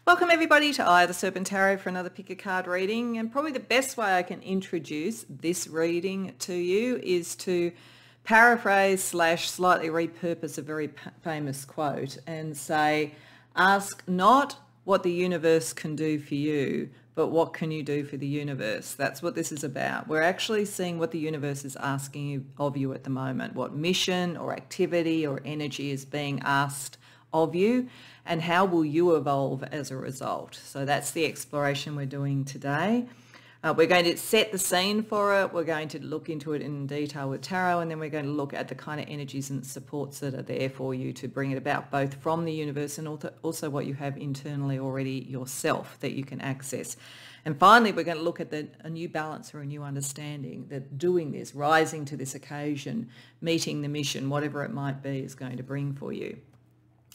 Welcome everybody to the Serpent Tarot for another pick a card reading, and probably the best way I can introduce this reading to you is to paraphrase / slightly repurpose a very famous quote and say, ask not what the universe can do for you, but what can you do for the universe? That's what this is about. We're actually seeing what the universe is asking of you at the moment, what mission or activity or energy is being asked of you, and how will you evolve as a result. So that's the exploration we're doing today. We're going to set the scene for it. We're going to look into it in detail with tarot, and then we're going to look at the kind of energies and supports that are there for you to bring it about, both from the universe and also what you have internally already yourself that you can access. And finally, we're going to look at a new balance or a new understanding that doing this, rising to this occasion, meeting the mission, whatever it might be, is going to bring for you.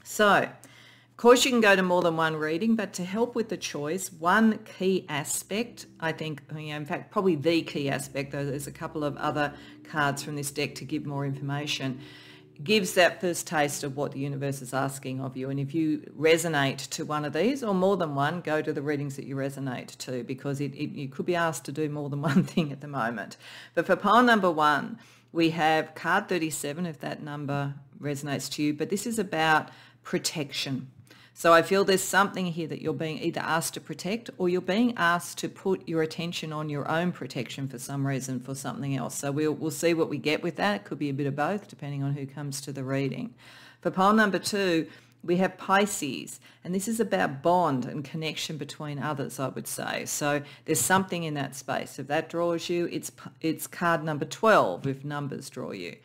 So, of course, you can go to more than one reading, but to help with the choice, one key aspect, I think, in fact, probably the key aspect, though there's a couple of other cards from this deck to give more information, gives that first taste of what the universe is asking of you. And if you resonate to one of these, or more than one, go to the readings that you resonate to, because you could be asked to do more than one thing at the moment. But for pile number one, we have card 37, if that number resonates to you, but this is about protection. So I feel there's something here that you're being either asked to protect, or you're being asked to put your attention on your own protection for some reason, for something else. So we'll see what we get with that. It could be a bit of both, depending on who comes to the reading. For pile number two, we have Pisces, and this is about bond and connection between others, I would say. So there's something in that space. If that draws you, it's card number 12 if numbers draw you.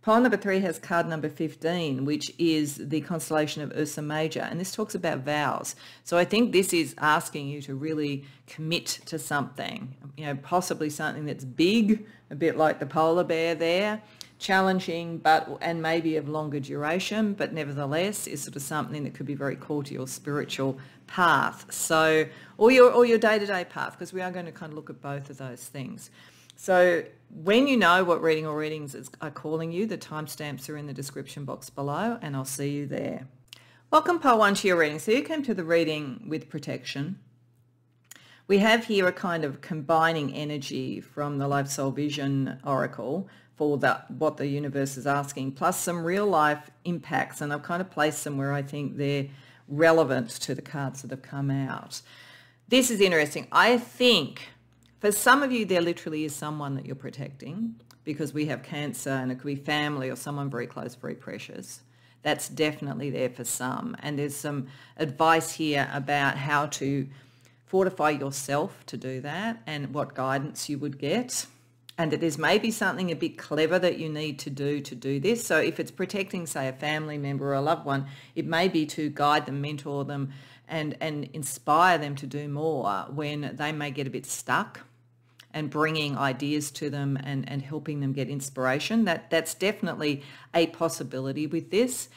Pile number 3 has card number 15, which is the constellation of Ursa Major, and this talks about vows. So I think this is asking you to really commit to something, possibly something that's big, a bit like the polar bear there, challenging, and maybe of longer duration, but nevertheless is sort of something that could be very core to your spiritual path. So, or your day-to-day path, because we are going to kind of look at both of those things. So when you know what reading or readings are calling you, the timestamps are in the description box below, and I'll see you there. Welcome, pile one, to your reading. So you came to the reading with protection. We have here a kind of combining energy from the Life Soul Vision Oracle for what the universe is asking, plus some real life impacts, and I've kind of placed them where I think they're relevant to the cards that have come out. This is interesting. I think for some of you, there literally is someone that you're protecting, because we have Cancer, and it could be family or someone very close, very precious. That's definitely there for some. And there's some advice here about how to fortify yourself to do that, and what guidance you would get. And that there's maybe something a bit clever that you need to do this. So if it's protecting, say, a family member or a loved one, it may be to guide them, mentor them, and inspire them to do more when they may get a bit stuck, and bringing ideas to them and helping them get inspiration. That's definitely a possibility with this.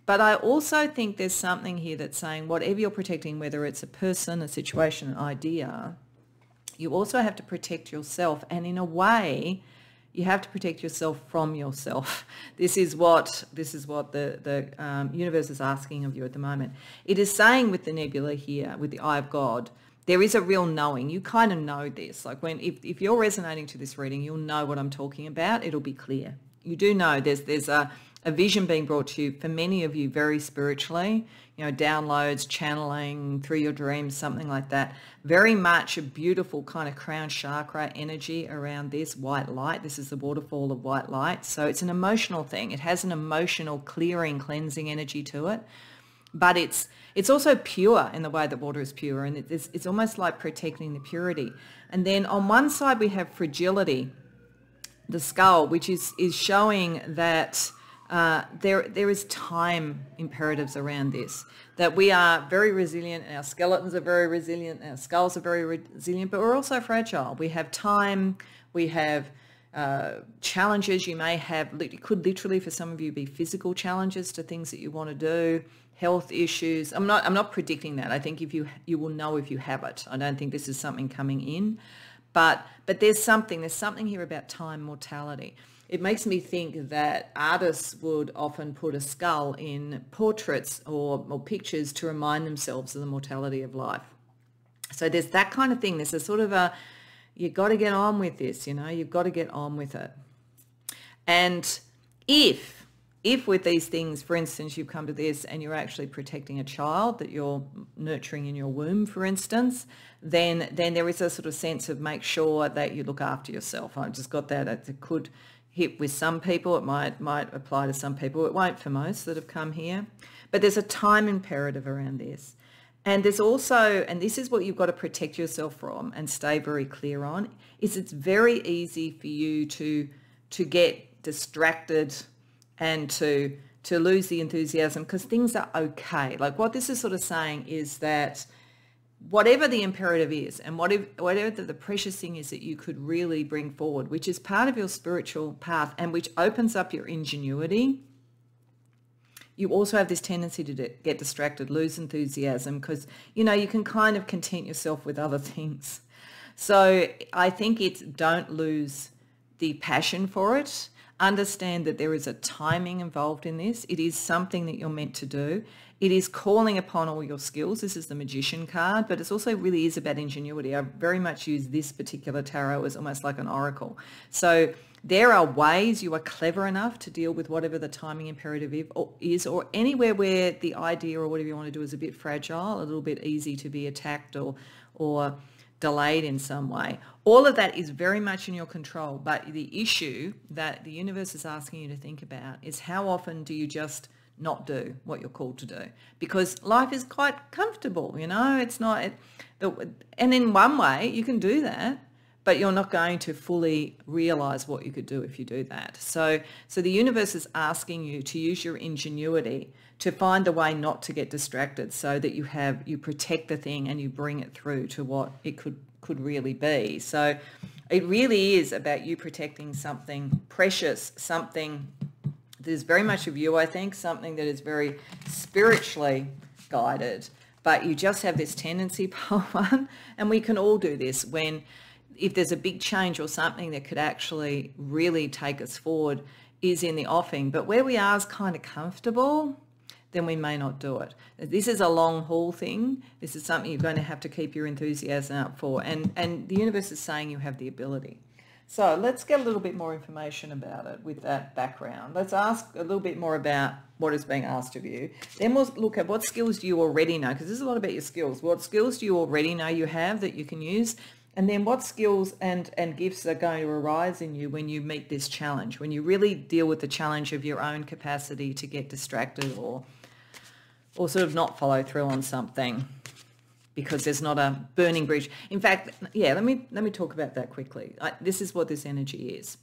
But I also think there's something here that's saying whatever you're protecting, whether it's a person, a situation, an idea, you also have to protect yourself. And in a way, you have to protect yourself from yourself. This is what the universe is asking of you at the moment. It is saying with the nebula here, with the Eye of God, there is a real knowing. You kind of know this. Like if you're resonating to this reading, you'll know what I'm talking about. It'll be clear. You do know there's a vision being brought to you, for many of you very spiritually, downloads, channeling through your dreams, something like that. Very much a beautiful kind of crown chakra energy around this white light. This is the waterfall of white light. So it's an emotional thing. It has an emotional clearing, cleansing energy to it. But it's also pure in the way that water is pure, and it's almost like protecting the purity. And then on one side we have fragility, the skull, which is showing that there is time imperatives around this, that we are very resilient, our skeletons are very resilient, our skulls are very resilient, but we're also fragile. We have time, we have challenges you may have. It could literally, for some of you, be physical challenges to things that you want to do, health issues. I'm not predicting that. I think you will know if you have it. I don't think this is something coming in, but there's something here about time, mortality. it makes me think that artists would often put a skull in portraits or pictures to remind themselves of the mortality of life. So there's that kind of thing. There's a sort of a, you've got to get on with this, you know, you've got to get on with it. And if with these things, for instance, you've come to this and you're actually protecting a child that you're nurturing in your womb, for instance, then there is a sort of sense of make sure that you look after yourself. I've just got that. It could hit with some people. It might apply to some people. It won't for most that have come here. But there's a time imperative around this. And there's also, and this is what you've got to protect yourself from and stay very clear on, is it's very easy for you to get distracted and to lose the enthusiasm because things are okay. Like what this is sort of saying is that whatever the imperative is and whatever the precious thing is that you could really bring forward, which is part of your spiritual path and which opens up your ingenuity, you also have this tendency to get distracted, lose enthusiasm because, you know, you can kind of content yourself with other things. So I think it's don't lose the passion for it. Understand that there is a timing involved in this. It is something that you're meant to do. It is calling upon all your skills. This is the Magician card, but it also really is about ingenuity. I very much use this particular tarot as almost like an oracle. So there are ways you are clever enough to deal with whatever the timing imperative is, or anywhere where the idea or whatever you want to do is a bit fragile, a little bit easy to be attacked or delayed in some way. All of that is very much in your control, but the issue that the universe is asking you to think about is how often do you just not do what you're called to do? Because life is quite comfortable, you know, it's not, and in one way you can do that, but you're not going to fully realize what you could do if you do that. So the universe is asking you to use your ingenuity to find a way not to get distracted so that you protect the thing and you bring it through to what it could really be. So it really is about you protecting something precious, something that is very much of you, I think, something that is very spiritually guided, but you just have this tendency, part one, and we can all do this if there's a big change or something that could actually really take us forward is in the offing. But where we are is kind of comfortable, then we may not do it. This is a long haul thing. This is something you're going to have to keep your enthusiasm up for. And the universe is saying you have the ability. So let's get a little bit more information about it with that background. Let's ask a little bit more about what is being asked of you. Then we'll look at what skills do you already know, because this is a lot about your skills. What skills do you already know you have that you can use? And then what skills and gifts are going to arise in you when you meet this challenge, when you really deal with the challenge of your own capacity to get distracted or sort of not follow through on something because there's not a burning bridge. In fact, yeah, let me talk about that quickly. This is what this energy is.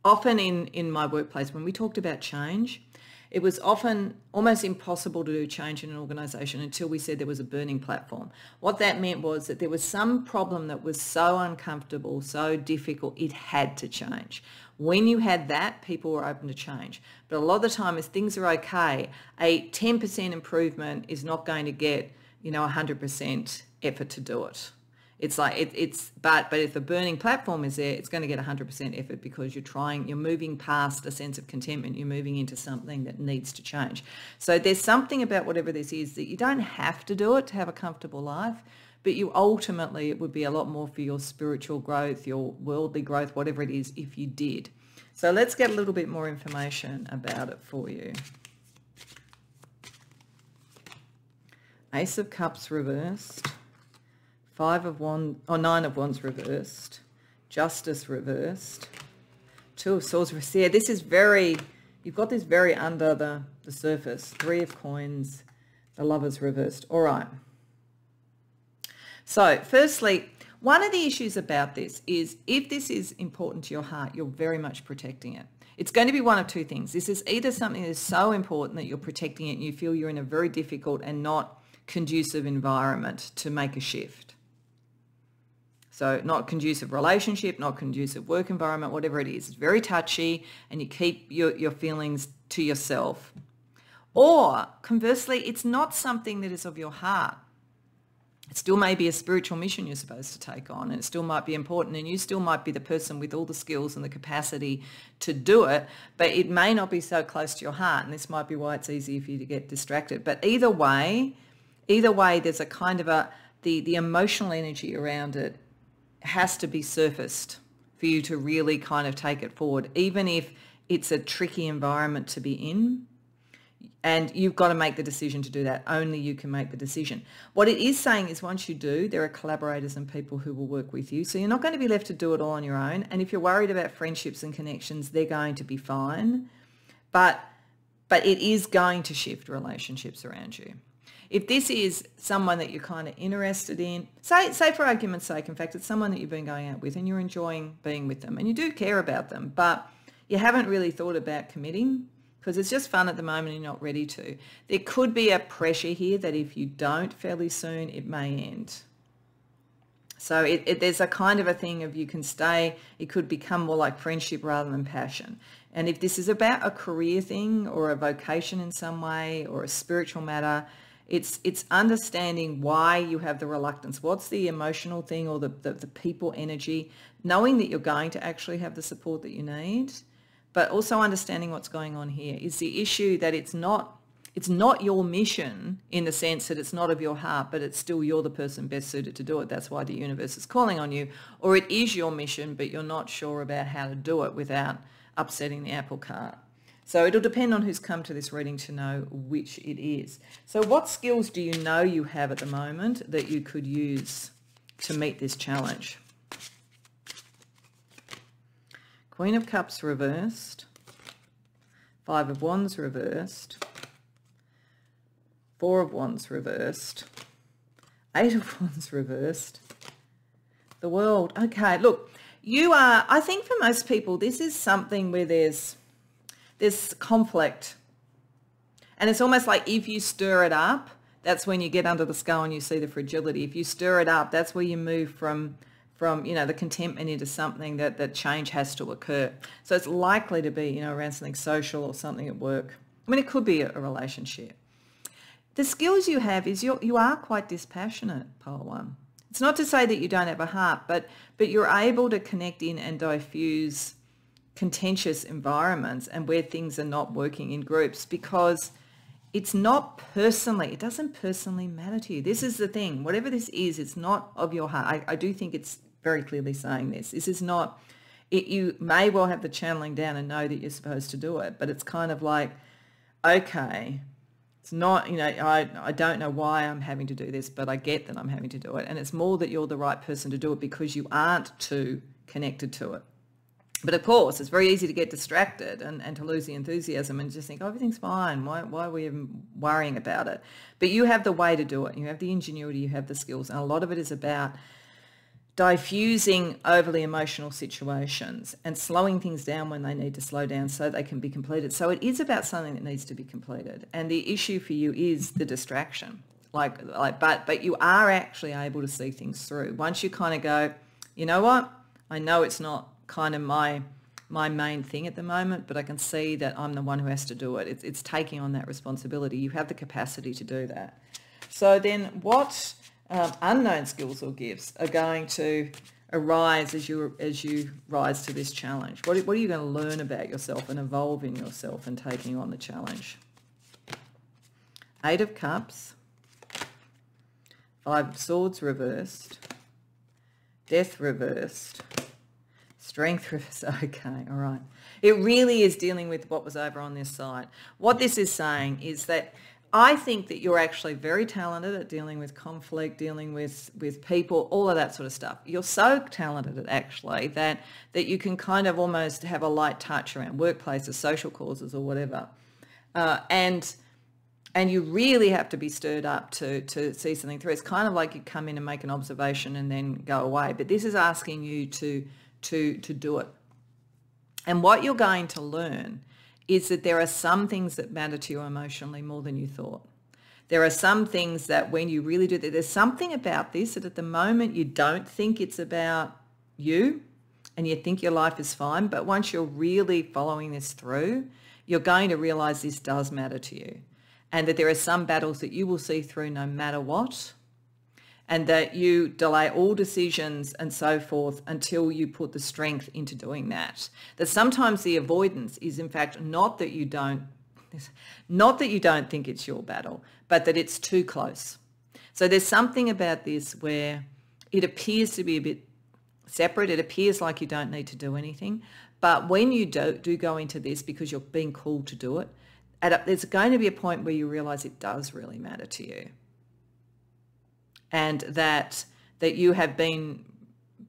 Often in my workplace, when we talked about change, it was often almost impossible to do change in an organisation until we said there was a burning platform. What that meant was that there was some problem that was so uncomfortable, so difficult, it had to change. When you had that, people were open to change. But a lot of the time, as things are okay, a 10% improvement is not going to get, 100% effort to do it. It's like but if the burning platform is there, it's going to get 100% effort because you're moving past a sense of contentment. You're moving into something that needs to change. So there's something about whatever this is that you don't have to do it to have a comfortable life, but you ultimately, it would be a lot more for your spiritual growth, your worldly growth, whatever it is, if you did. So let's get a little bit more information about it for you. Ace of Cups reversed. 9 of Wands reversed, Justice reversed, 2 of Swords reversed. Yeah, this is you've got this very under the surface. 3 of Coins, the Lovers reversed. All right. So firstly, one of the issues about this is if this is important to your heart, you're very much protecting it. It's going to be one of two things. This is either something that is so important that you're protecting it and you feel you're in a very difficult and not conducive environment to make a shift. So not conducive relationship, not conducive work environment, whatever it is. It's very touchy and you keep your feelings to yourself. Or conversely, it's not something that is of your heart. It still may be a spiritual mission you're supposed to take on, and it still might be important, and you still might be the person with all the skills and the capacity to do it, but it may not be so close to your heart, and this might be why it's easy for you to get distracted. But either way, there's a kind of the emotional energy around it has to be surfaced for you to really kind of take it forward, even if it's a tricky environment to be in. And you've got to make the decision to do that. Only you can make the decision. What it is saying is once you do, there are collaborators and people who will work with you. So you're not going to be left to do it all on your own. And if you're worried about friendships and connections, they're going to be fine. But it is going to shift relationships around you. If this is someone that you're kind of interested in, say for argument's sake, in fact, it's someone that you've been going out with and you're enjoying being with them and you do care about them, but you haven't really thought about committing, because it's just fun at the moment and you're not ready to. There could be a pressure here that if you don't fairly soon, it may end. So there's a kind of a thing of you can stay, it could become more like friendship rather than passion. And if this is about a career thing or a vocation in some way or a spiritual matter, it's understanding why you have the reluctance. What's the emotional thing or the people energy, knowing that you're going to actually have the support that you need, but also understanding what's going on here. Is the issue that it's not your mission in the sense that it's not of your heart, but it's still you're the person best suited to do it. That's why the universe is calling on you. Or it is your mission, but you're not sure about how to do it without upsetting the apple cart. So it'll depend on who's come to this reading to know which it is. So what skills do you know you have at the moment that you could use to meet this challenge? Queen of Cups reversed, Five of Wands reversed, Four of Wands reversed, Eight of Wands reversed, the World. Okay, look, you are, I think for most people, this is something where there's conflict. And it's almost like if you stir it up, that's when you get under the skull and you see the fragility. If you stir it up, that's where you move from the contentment into something that change has to occur. So it's likely to be, around something social or something at work. I mean, it could be a relationship. The skills you have is you are quite dispassionate, Pole 1. It's not to say that you don't have a heart, but you're able to connect in and diffuse contentious environments and where things are not working in groups, because it's not personally, it doesn't personally matter to you. This is the thing. Whatever this is, it's not of your heart. I do think it's very clearly saying this. This is not, you may well have the channeling down and know that you're supposed to do it, but it's kind of like, okay, it's not, I don't know why I'm having to do this, but I get that I'm having to do it. And it's more that you're the right person to do it because you aren't too connected to it. But of course, it's very easy to get distracted and to lose the enthusiasm and just think, oh, everything's fine. Why are we even worrying about it? But you have the way to do it. You have the ingenuity, you have the skills. And a lot of it is about diffusing overly emotional situations and slowing things down when they need to slow down so they can be completed. So it is about something that needs to be completed. And the issue for you is the distraction. But you are actually able to see things through. Once you kind of go, you know what? I know it's not kind of my main thing at the moment, but I can see that I'm the one who has to do it. It's taking on that responsibility. You have the capacity to do that. So then what unknown skills or gifts are going to arise as you rise to this challenge? What are you going to learn about yourself and evolve in yourself and taking on the challenge? Eight of Cups, Five of Swords reversed, Death reversed, Strength reversed. Okay, all right. It really is dealing with what was over on this side. What this is saying is that I think that you're actually very talented at dealing with conflict, dealing with people, all of that sort of stuff. You're so talented at actually that you can kind of almost have a light touch around workplaces, social causes or whatever. And you really have to be stirred up to see something through. It's kind of like you come in and make an observation and then go away. But this is asking you to do it. And what you're going to learn is that there are some things that matter to you emotionally more than you thought. There are some things that when you really do that, there's something about this that at the moment you don't think it's about you and you think your life is fine, but once you're really following this through, you're going to realize this does matter to you and that there are some battles that you will see through no matter what. and that you delay all decisions and so forth until you put the strength into doing that. That sometimes the avoidance is in fact not that you don't think it's your battle, but that it's too close. So there's something about this where it appears to be a bit separate. It appears like you don't need to do anything. But when you do go into this because you're being called to do it, there's going to be a point where you realize it does really matter to you. And that you have been,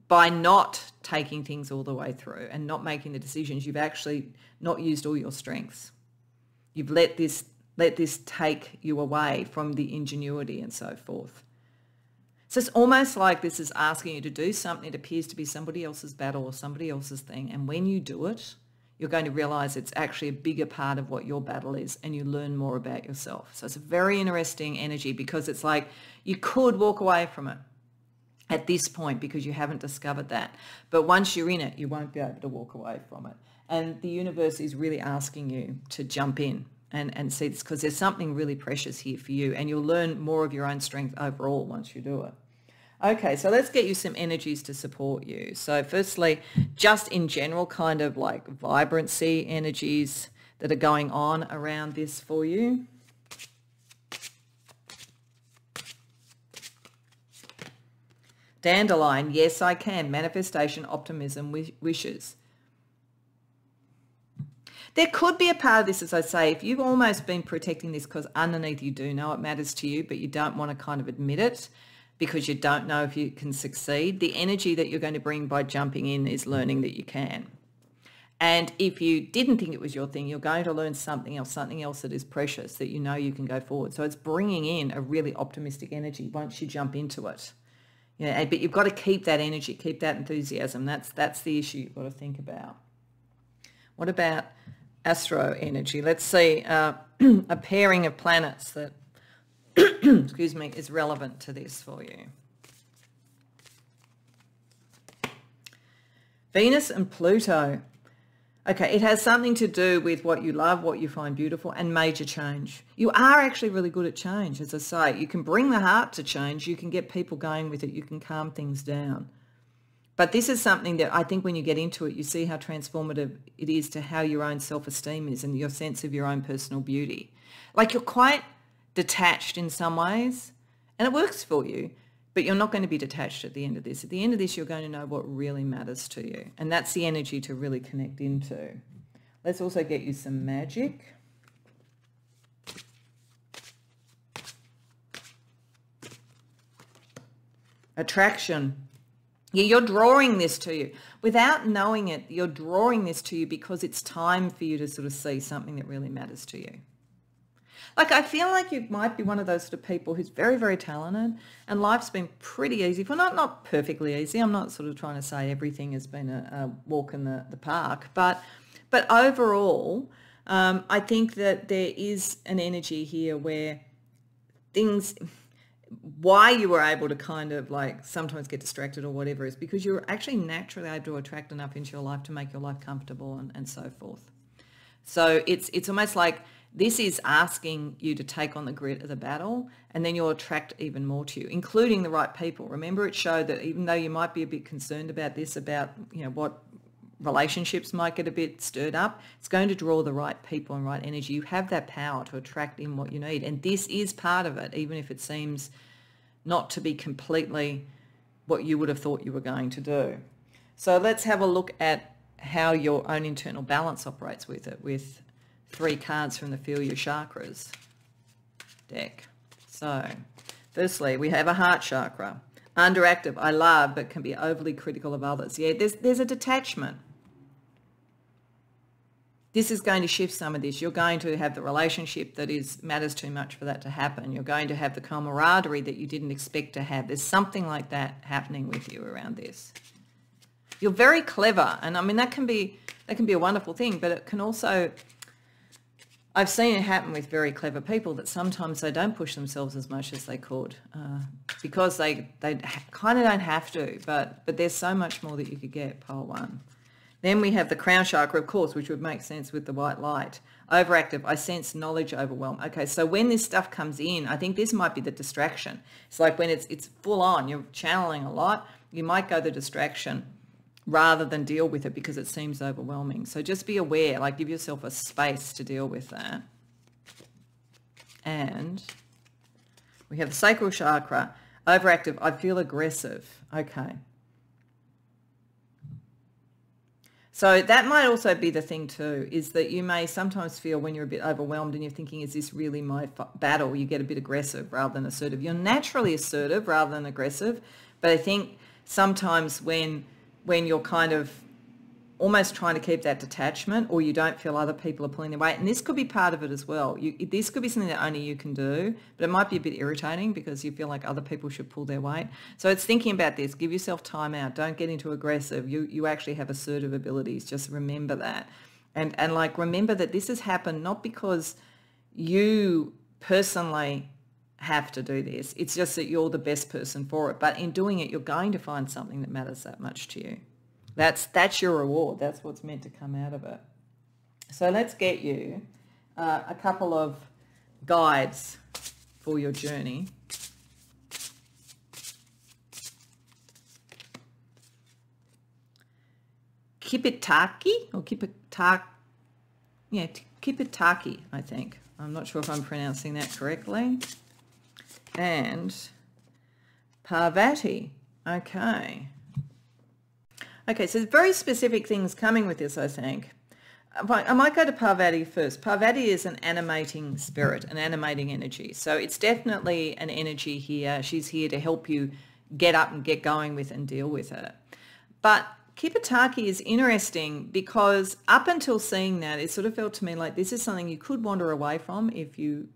by not taking things all the way through and not making the decisions, you've actually not used all your strengths. You've let this take you away from the ingenuity and so forth. So it's almost like this is asking you to do something that appears to be somebody else's battle or somebody else's thing. And when you do it, you're going to realize it's actually a bigger part of what your battle is, and you learn more about yourself. So it's a very interesting energy, because it's like you could walk away from it at this point because you haven't discovered that. But once you're in it, you won't be able to walk away from it. And the universe is really asking you to jump in and see this, because there's something really precious here for you, and you'll learn more of your own strength overall once you do it. Okay, so let's get you some energies to support you. So firstly, just in general, kind of like vibrancy energies that are going on around this for you. Dandelion, yes, I can. Manifestation, optimism, wishes. There could be a part of this, as I say, if you've almost been protecting this because underneath you do know it matters to you, but you don't want to kind of admit it because you don't know if you can succeed. The energy that you're going to bring by jumping in is learning that you can. And if you didn't think it was your thing, you're going to learn something else that is precious, that you know you can go forward. So it's bringing in a really optimistic energy once you jump into it. Yeah, but you've got to keep that energy, keep that enthusiasm. That's the issue you've got to think about. What about astro energy? Let's see a pairing of planets that excuse me, is relevant to this for you. Venus and Pluto. Okay, it has something to do with what you love, what you find beautiful, and major change. You are actually really good at change, as I say. You can bring the heart to change. You can get people going with it. You can calm things down. But this is something that I think when you get into it, you see how transformative it is to how your own self-esteem is and your sense of your own personal beauty. Like, you're quite detached in some ways, and it works for you, but you're not going to be detached at the end of this. At the end of this, you're going to know what really matters to you, and that's the energy to really connect into. Let's also get you some magic. Attraction. Yeah, you're drawing this to you. Without knowing it, you're drawing this to you because it's time for you to sort of see something that really matters to you. Like, I feel like you might be one of those sort of people who's very, very talented, and life's been pretty easy. Well, not perfectly easy. I'm not sort of trying to say everything has been a walk in the park, but overall, I think that there is an energy here where things, why you were able to kind of like sometimes get distracted or whatever, is because you're actually naturally able to attract enough into your life to make your life comfortable and so forth. So it's almost like this is asking you to take on the grit of the battle, and then you'll attract even more to you, including the right people. Remember, it showed that even though you might be a bit concerned about this, about, you know, what relationships might get a bit stirred up, it's going to draw the right people and right energy. You have that power to attract in what you need, and this is part of it, even if it seems not to be completely what you would have thought you were going to do. So let's have a look at how your own internal balance operates with it, with 3 cards from the Feel Your Chakras deck. So firstly, we have a heart chakra. Underactive, I love, but can be overly critical of others. Yeah, there's a detachment. This is going to shift some of this. You're going to have the relationship that matters too much for that to happen. You're going to have the camaraderie that you didn't expect to have. There's something like that happening with you around this. You're very clever, and I mean that can be a wonderful thing, but it can also, I've seen it happen with very clever people that sometimes they don't push themselves as much as they could because they kind of don't have to, but there's so much more that you could get, pile 1. Then we have the crown chakra, of course, which would make sense with the white light. Overactive, I sense knowledge overwhelm. Okay, so when this stuff comes in, I think this might be the distraction. It's like when it's full on, you're channeling a lot, you might go the distraction rather than deal with it because it seems overwhelming. So just be aware, like give yourself a space to deal with that. And we have the sacral chakra, overactive, I feel aggressive. Okay. So that might also be the thing too, is that you may sometimes feel when you're a bit overwhelmed and you're thinking, is this really my battle? You get a bit aggressive rather than assertive. You're naturally assertive rather than aggressive. But I think sometimes when you're kind of almost trying to keep that detachment, or you don't feel other people are pulling their weight, and this could be part of it as well. This could be something that only you can do, but it might be a bit irritating because you feel like other people should pull their weight. So it's thinking about this. Give yourself time out. Don't get into aggressive. You actually have assertive abilities. Just remember that. And like remember that this has happened not because you personally have to do this. It's just that you're the best person for it. But in doing it, you're going to find something that matters that much to you. That's your reward. That's what's meant to come out of it. So let's get you a couple of guides for your journey. Kipitaki or Kipitaki? Yeah, Kipitaki, I think. I'm not sure if I'm pronouncing that correctly. And Parvati. Okay. Okay, so there's very specific things coming with this, I think. I might go to Parvati first. Parvati is an animating spirit, an animating energy. So it's definitely an energy here. She's here to help you get up and get going with and deal with it. But Kipitaki is interesting because up until seeing that, it sort of felt to me like this is something you could wander away from if you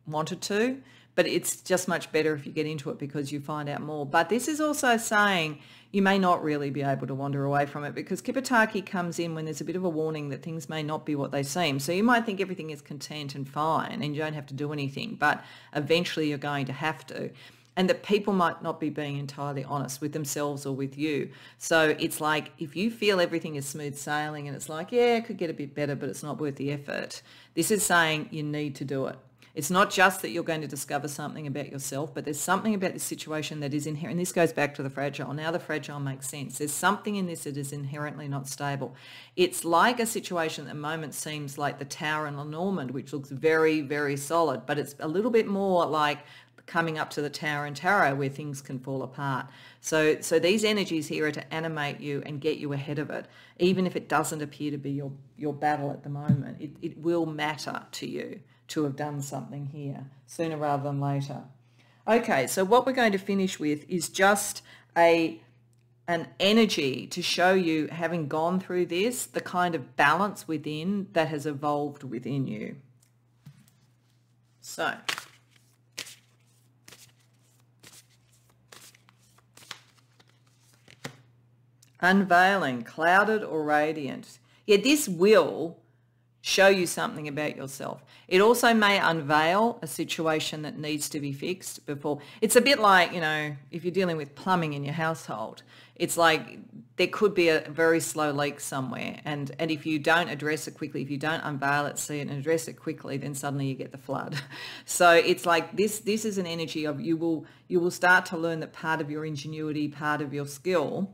wanted to, but it's just much better if you get into it because you find out more. But this is also saying you may not really be able to wander away from it because Kipitaki comes in when there's a bit of a warning that things may not be what they seem. So you might think everything is content and fine and you don't have to do anything, but eventually you're going to have to. And that people might not be being entirely honest with themselves or with you. So it's like if you feel everything is smooth sailing and it's like, yeah, it could get a bit better, but it's not worth the effort. This is saying you need to do it. It's not just that you're going to discover something about yourself, but there's something about this situation that is inherent. And this goes back to the fragile. Now the fragile makes sense. There's something in this that is inherently not stable. It's like a situation at the moment seems like the Tower in Lenormand, which looks very, very solid, but it's a little bit more like coming up to the Tower in Tarot where things can fall apart. So these energies here are to animate you and get you ahead of it, even if it doesn't appear to be your battle at the moment. It will matter to you to have done something here sooner rather than later. Okay, so what we're going to finish with is just an energy to show you, having gone through this, the kind of balance within that has evolved within you. So unveiling, clouded or radiant. Yeah, this will show you something about yourself. It also may unveil a situation that needs to be fixed before. It's a bit like, you know, if you're dealing with plumbing in your household, it's like there could be a very slow leak somewhere. And if you don't address it quickly, if you don't unveil it, see it and address it quickly, then suddenly you get the flood. So it's like this is an energy of you will start to learn that part of your ingenuity, part of your skill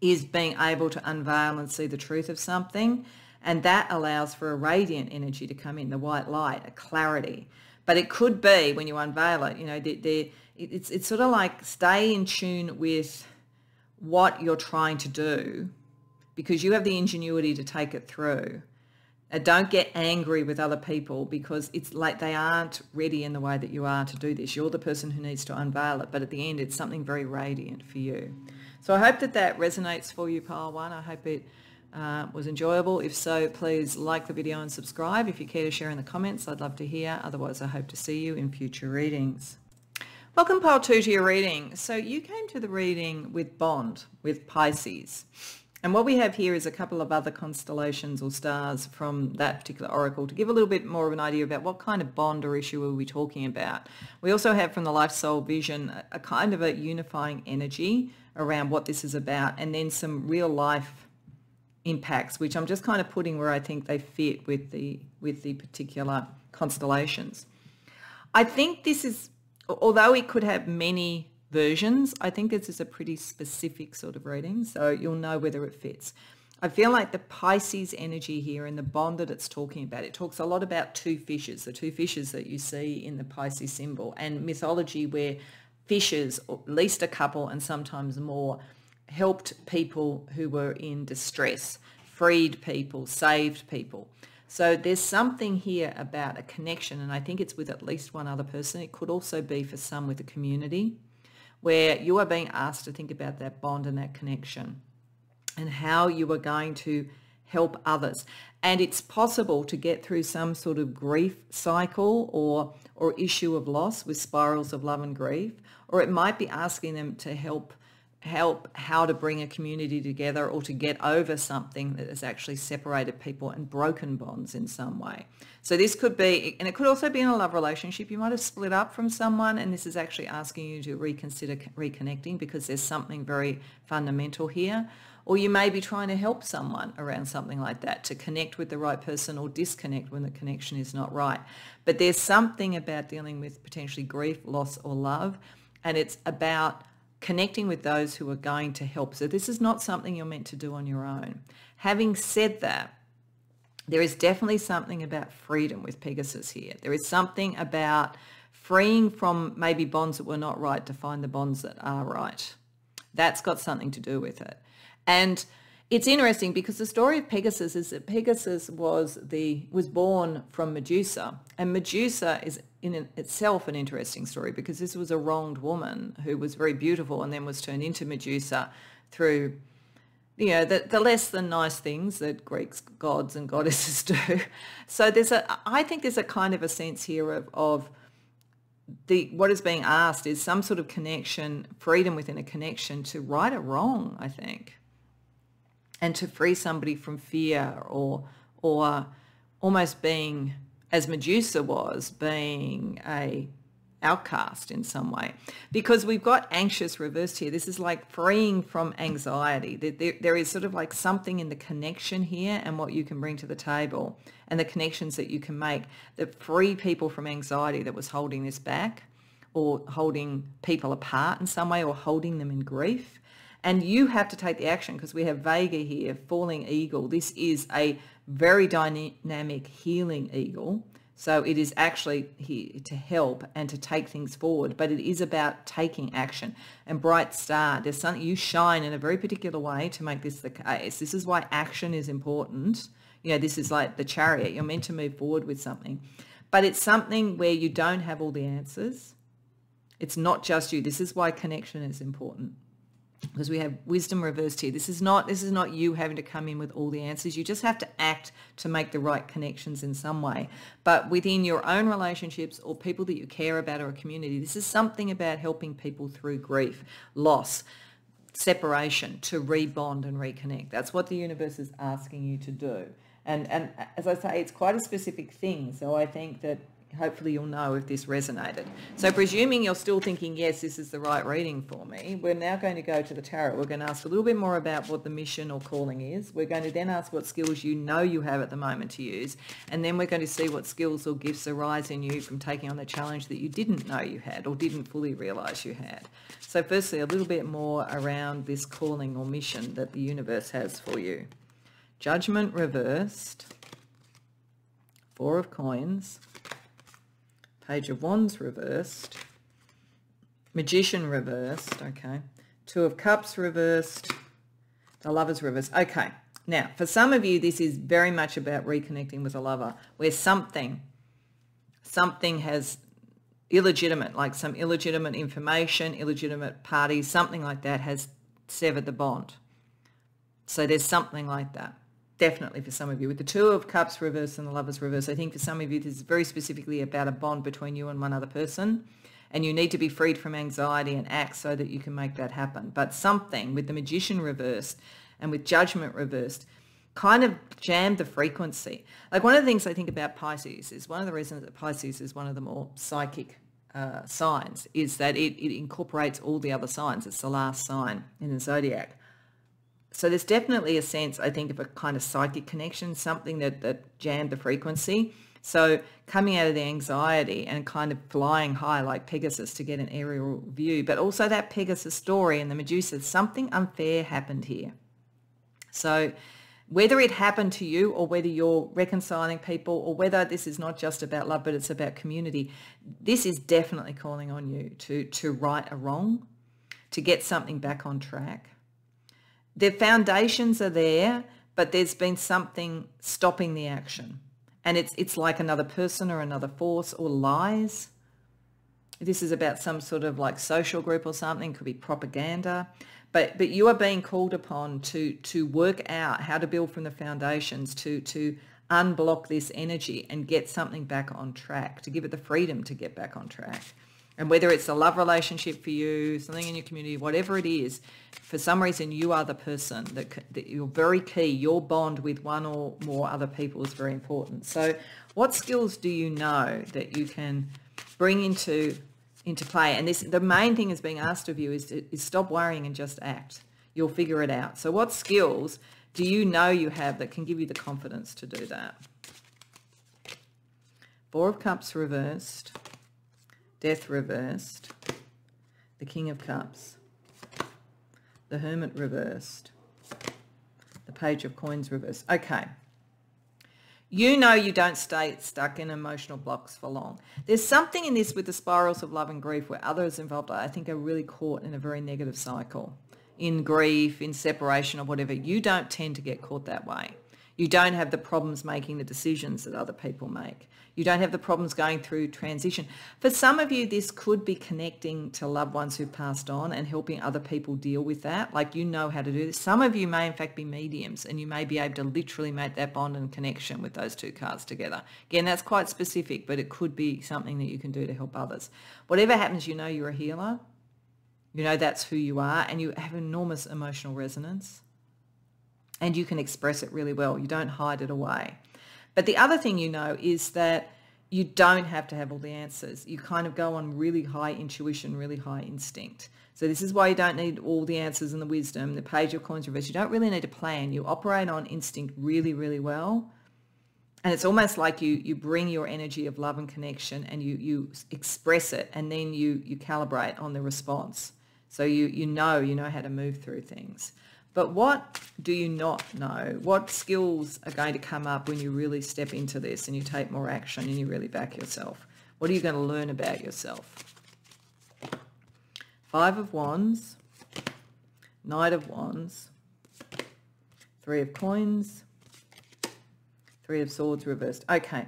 is being able to unveil and see the truth of something. And that allows for a radiant energy to come in, the white light, a clarity. But it could be when you unveil it, you know, it's sort of like stay in tune with what you're trying to do because you have the ingenuity to take it through. Don't get angry with other people because it's like they aren't ready in the way that you are to do this. You're the person who needs to unveil it, but at the end it's something very radiant for you. So I hope that resonates for you, Pile 1. I hope it was enjoyable. If so, please like the video and subscribe. If you care to share in the comments, I'd love to hear. Otherwise, I hope to see you in future readings. Welcome, Pile 2, to your reading. So you came to the reading with Bond, with Pisces. And what we have here is a couple of other constellations or stars from that particular oracle to give a little bit more of an idea about what kind of bond or issue are we talking about. We also have from the Life Soul Vision a kind of a unifying energy around what this is about, and then some real life impacts, which I'm just kind of putting where I think they fit with the with the particular constellations. I think this is, although it could have many versions, I think this is a pretty specific sort of reading, so you'll know whether it fits. I feel like the Pisces energy here and the bond that it's talking about, it talks a lot about two fishes, the two fishes that you see in the Pisces symbol, and mythology where fishes, or at least a couple and sometimes more, helped people who were in distress, freed people, saved people. So there's something here about a connection, and I think it's with at least one other person. It could also be for some with a community, where you are being asked to think about that bond and that connection and how you are going to help others. And it's possible to get through some sort of grief cycle or issue of loss with spirals of love and grief, or it might be asking them to help how to bring a community together or to get over something that has actually separated people and broken bonds in some way. So this could be, and it could also be in a love relationship. You might have split up from someone and this is actually asking you to reconsider reconnecting because there's something very fundamental here. Or you may be trying to help someone around something like that, to connect with the right person or disconnect when the connection is not right. But there's something about dealing with potentially grief, loss or love, and it's about connecting with those who are going to help. So this is not something you're meant to do on your own. Having said that, there is definitely something about freedom with Pegasus here. There is something about freeing from maybe bonds that were not right to find the bonds that are right. That's got something to do with it. And it's interesting because the story of Pegasus is that Pegasus was born from Medusa, and Medusa is in itself an interesting story because this was a wronged woman who was very beautiful and then was turned into Medusa through, you know, the less than nice things that Greek gods and goddesses do. So I think there's a kind of a sense here of what is being asked is some sort of connection, freedom within a connection to right a wrong, I think, and to free somebody from fear or almost being, as Medusa was, being a outcast in some way. Because we've got anxious reversed here. This is like freeing from anxiety. There is sort of like something in the connection here and what you can bring to the table and the connections that you can make that free people from anxiety that was holding this back or holding people apart in some way or holding them in grief. And you have to take the action because we have Vega here, falling eagle. This is a very dynamic healing eagle. So it is actually here to help and to take things forward, but it is about taking action. And bright star, there's something you shine in a very particular way to make this the case. This is why action is important. You know, this is like the Chariot. You're meant to move forward with something, but it's something where you don't have all the answers. It's not just you. This is why connection is important. Because we have wisdom reversed here. This is not you having to come in with all the answers. You just have to act to make the right connections in some way. But within your own relationships or people that you care about or a community, this is something about helping people through grief, loss, separation, to rebond and reconnect. That's what the universe is asking you to do. And as I say, it's quite a specific thing. So I think that hopefully you'll know if this resonated. So presuming you're still thinking, yes, this is the right reading for me, we're now going to go to the tarot. We're going to ask a little bit more about what the mission or calling is. We're going to then ask what skills you know you have at the moment to use. And then we're going to see what skills or gifts arise in you from taking on the challenge that you didn't know you had or didn't fully realize you had. So firstly, a little bit more around this calling or mission that the universe has for you. Judgment reversed. Four of Coins. Page of Wands reversed, Magician reversed, okay, Two of Cups reversed, the Lovers reversed. Okay, now for some of you this is very much about reconnecting with a lover where something has illegitimate, like some illegitimate information, illegitimate parties, something like that has severed the bond. So there's something like that. Definitely for some of you. With the Two of Cups reversed and the Lovers reversed, I think for some of you this is very specifically about a bond between you and one other person, and you need to be freed from anxiety and act so that you can make that happen. But something with the Magician reversed and with Judgment reversed kind of jammed the frequency. Like one of the things I think about Pisces is one of the reasons that Pisces is one of the more psychic signs is that it incorporates all the other signs. It's the last sign in the zodiac. So there's definitely a sense, I think, of a kind of psychic connection, something that jammed the frequency. So coming out of the anxiety and kind of flying high like Pegasus to get an aerial view, but also that Pegasus story and the Medusa, something unfair happened here. So whether it happened to you or whether you're reconciling people or whether this is not just about love, but it's about community, this is definitely calling on you to right a wrong, to get something back on track. The foundations are there, but there's been something stopping the action. And it's like another person or another force or lies. This is about some sort of like social group or something, could be propaganda. But you are being called upon to work out how to build from the foundations, to unblock this energy and get something back on track, to give it the freedom to get back on track. And whether it's a love relationship for you, something in your community, whatever it is, for some reason you are the person that you're very key. Your bond with one or more other people is very important. So what skills do you know that you can bring into play? And the main thing is being asked of you is stop worrying and just act. You'll figure it out. So what skills do you know you have that can give you the confidence to do that? Four of Cups reversed. Death reversed, the King of Cups, the Hermit reversed, the Page of Coins reversed. Okay. You know you don't stay stuck in emotional blocks for long. There's something in this with the spirals of love and grief where others involved, I think, are really caught in a very negative cycle. In grief, in separation or whatever, you don't tend to get caught that way. You don't have the problems making the decisions that other people make. You don't have the problems going through transition. For some of you, this could be connecting to loved ones who passed on and helping other people deal with that. Like you know how to do this. Some of you may in fact be mediums and you may be able to literally make that bond and connection with those two cards together. Again, that's quite specific, but it could be something that you can do to help others. Whatever happens, you know you're a healer. You know that's who you are and you have enormous emotional resonance and you can express it really well. You don't hide it away. But the other thing you know is that you don't have to have all the answers. You kind of go on really high intuition, really high instinct. So this is why you don't need all the answers and the wisdom, the Page of Coins reversed. You don't really need a plan. You operate on instinct really, really well. And it's almost like you bring your energy of love and connection and you express it and then you calibrate on the response. So you know how to move through things. But what do you not know? What skills are going to come up when you really step into this and you take more action and you really back yourself? What are you going to learn about yourself? Five of Wands, Knight of Wands, Three of Coins, Three of Swords reversed. Okay,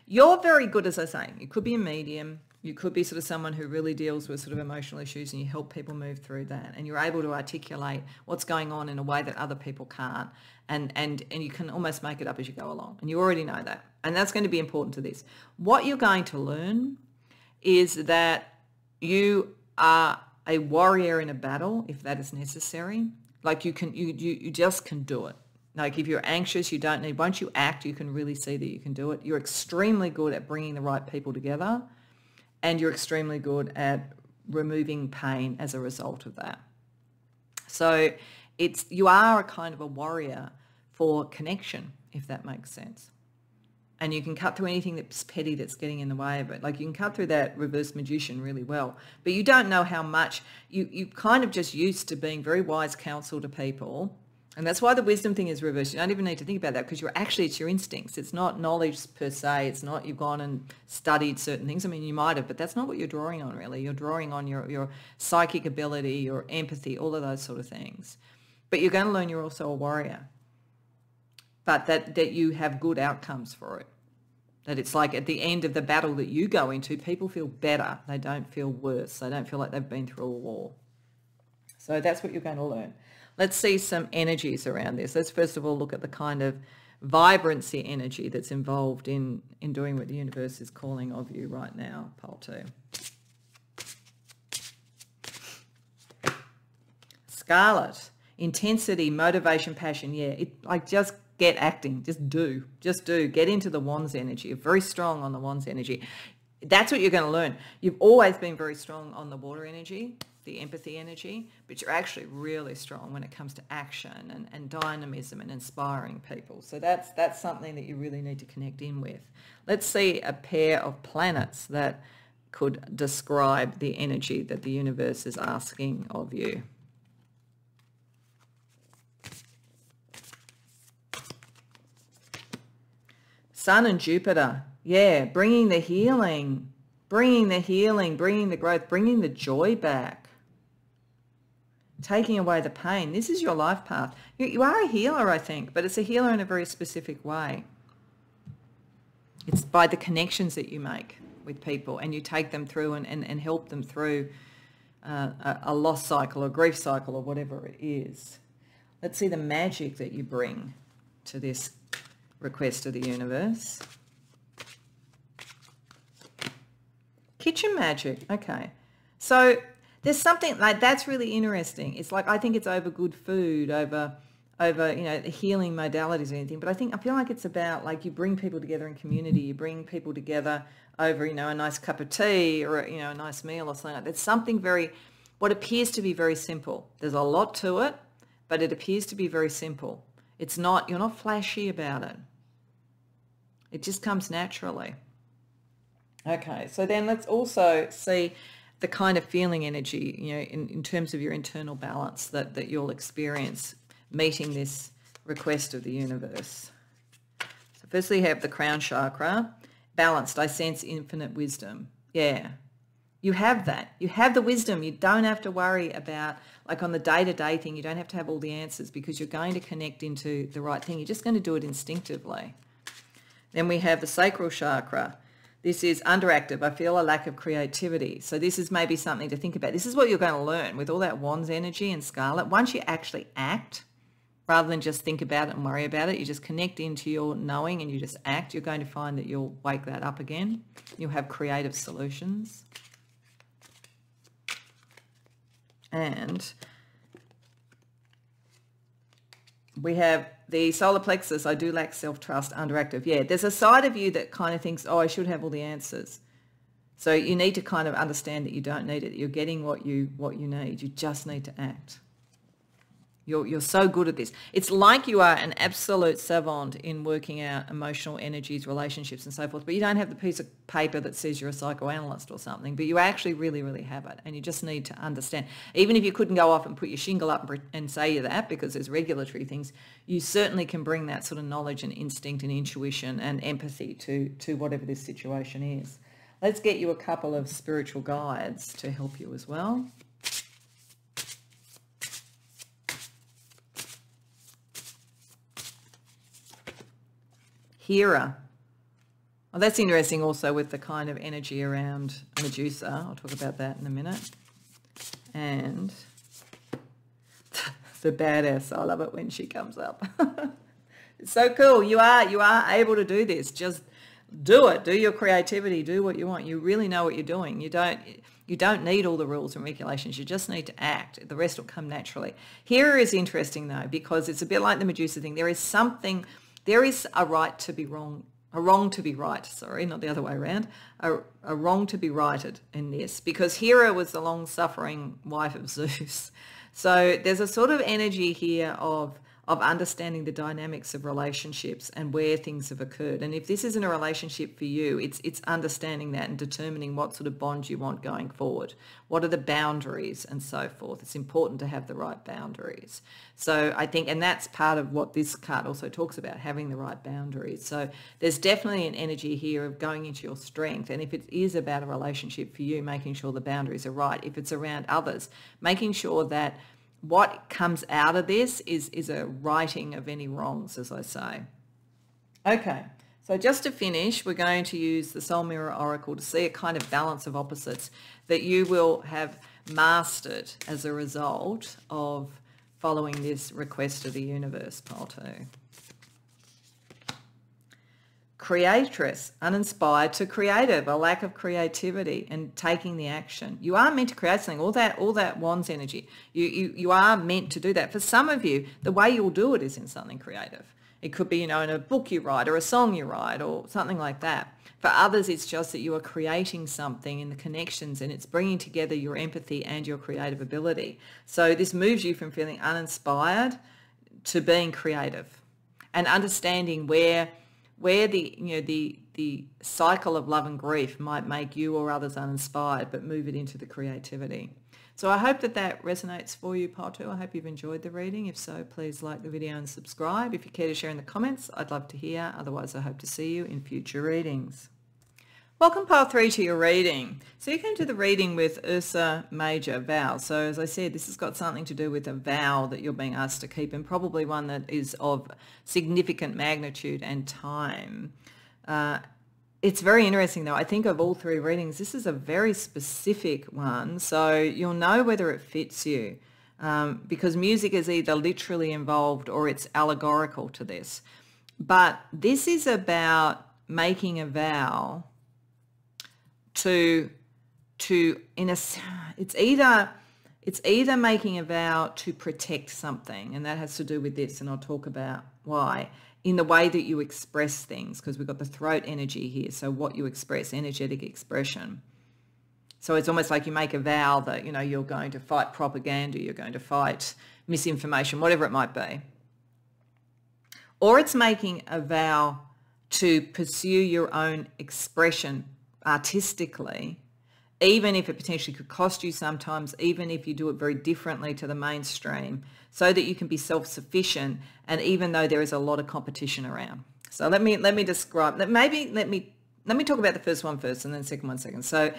you're very good, as I say. You could be a medium. You could be sort of someone who really deals with sort of emotional issues and you help people move through that and you're able to articulate what's going on in a way that other people can't and you can almost make it up as you go along and you already know that. And that's going to be important to this. What you're going to learn is that you are a warrior in a battle if that is necessary. Like you just can do it. Like if you're anxious, you don't need, once you act, you can really see that you can do it. You're extremely good at bringing the right people together. And you're extremely good at removing pain as a result of that. So you are a kind of a warrior for connection, if that makes sense. And you can cut through anything that's petty that's getting in the way of it. Like you can cut through that reverse magician really well. But you don't know how much, you kind of just used to being very wise counsel to people. And that's why the wisdom thing is reversed. You don't even need to think about that because it's your instincts. It's not knowledge per se. It's not you've gone and studied certain things. I mean, you might have, but that's not what you're drawing on really. You're drawing on your psychic ability, your empathy, all of those sort of things. But you're going to learn you're also a warrior. But that you have good outcomes for it. That it's like at the end of the battle that you go into, people feel better. They don't feel worse. They don't feel like they've been through a war. So that's what you're going to learn. Let's see some energies around this. Let's first of all look at the kind of vibrancy energy that's involved in doing what the universe is calling of you right now, pole 2. Scarlet, intensity, motivation, passion. Yeah, just get acting. Just do. Get into the Wands energy. You're very strong on the Wands energy. That's what you're going to learn. You've always been very strong on the water energy. the empathy energy, but you're actually really strong when it comes to action and dynamism and inspiring people. So that's something that you really need to connect in with. Let's see a pair of planets that could describe the energy that the universe is asking of you. Sun and Jupiter, yeah, bringing the healing, bringing the growth, bringing the joy back, taking away the pain. This is your life path. You are a healer, I think, but it's a healer in a very specific way. It's by the connections that you make with people, and you take them through and help them through a loss cycle or grief cycle or whatever it is. Let's see the magic that you bring to this request of the universe. Kitchen magic. Okay. So there's something like that's really interesting. It's like, I think it's over good food, over healing modalities or anything, but I feel like it's about, like, you bring people together in community, you bring people together over, a nice cup of tea or, a nice meal or something like that. There's something what appears to be very simple. There's a lot to it, but it appears to be very simple. It's not, you're not flashy about it. It just comes naturally. Okay, so then let's also see the kind of feeling energy, in terms of your internal balance that you'll experience meeting this request of the universe. So firstly, you have the crown chakra. Balanced, I sense infinite wisdom. Yeah, you have that. You have the wisdom. You don't have to worry about, like on the day-to-day thing, you don't have to have all the answers because you're going to connect into the right thing. You're just going to do it instinctively. Then we have the sacral chakra. This is underactive. I feel a lack of creativity. So this is maybe something to think about. This is what you're going to learn with all that Wands energy and Scarlet. Once you actually act, rather than just think about it and worry about it, you just connect into your knowing and you just act, you're going to find that you'll wake that up again. You'll have creative solutions. And we have the solar plexus. I do lack self-trust, underactive. Yeah, there's a side of you that kind of thinks, oh, I should have all the answers. So you need to kind of understand that you don't need it, that you're getting what you need. You just need to act. You're so good at this. It's like you are an absolute savant in working out emotional energies, relationships and so forth, but you don't have the piece of paper that says you're a psychoanalyst or something, but you actually really, really have it, and you just need to understand. Even if you couldn't go off and put your shingle up and say that because there's regulatory things, you certainly can bring that sort of knowledge and instinct and intuition and empathy to whatever this situation is. Let's get you a couple of spiritual guides to help you as well. Hera. Well, that's interesting also with the kind of energy around Medusa. I'll talk about that in a minute. And the badass. I love it when she comes up. It's so cool. You are able to do this. Just do it. Do your creativity. Do what you want. You really know what you're doing. You don't need all the rules and regulations. You just need to act. The rest will come naturally. Hera is interesting though, because it's a bit like the Medusa thing. There is a right to be wrong, a wrong to be right, sorry, not the other way around, a wrong to be righted in this, because Hera was the long-suffering wife of Zeus. So there's a sort of energy here of understanding the dynamics of relationships and where things have occurred. And if this isn't a relationship for you, it's understanding that and determining what sort of bond you want going forward. What are the boundaries and so forth. It's important to have the right boundaries. So I think, and that's part of what this card also talks about, having the right boundaries. So there's definitely an energy here of going into your strength. And if it is about a relationship for you, making sure the boundaries are right. If it's around others, making sure that what comes out of this is a righting of any wrongs, as I say. Okay, so just to finish, we're going to use the Soul Mirror Oracle to see a kind of balance of opposites that you will have mastered as a result of following this request of the universe, pile 2. Creatress, uninspired to creative, a lack of creativity and taking the action. You are meant to create something, all that Wands energy. You are meant to do that. For some of you, the way you'll do it is in something creative. It could be, you know, in a book you write or a song you write or something like that. For others, it's just that you are creating something in the connections, and it's bringing together your empathy and your creative ability. So this moves you from feeling uninspired to being creative and understanding where the, you know, the cycle of love and grief might make you or others uninspired, but move it into the creativity. So I hope that that resonates for you, Pile 2. I hope you've enjoyed the reading. If so, please like the video and subscribe. If you care to share in the comments, I'd love to hear. Otherwise, I hope to see you in future readings. Welcome, Pile 3, to your reading. So you came to the reading with Ursa Major, vow. So as I said, this has got something to do with a vow that you're being asked to keep, and probably one that is of significant magnitude and time. It's very interesting, though. I think of all 3 readings, this is a very specific one, so you'll know whether it fits you, because music is either literally involved or it's allegorical to this. But this is about making a vow it's either making a vow to protect something, and that has to do with this, and I'll talk about why, in the way that you express things, because we've got the throat energy here. So what you express, energetic expression. So it's almost like you make a vow that, you know, you're going to fight propaganda, you're going to fight misinformation, whatever it might be. Or it's making a vow to pursue your own expression artistically, even if it potentially could cost you sometimes, even if you do it very differently to the mainstream, so that you can be self-sufficient, and even though there is a lot of competition around. So let me describe that. Let me talk about the first one first, and then the second one second. So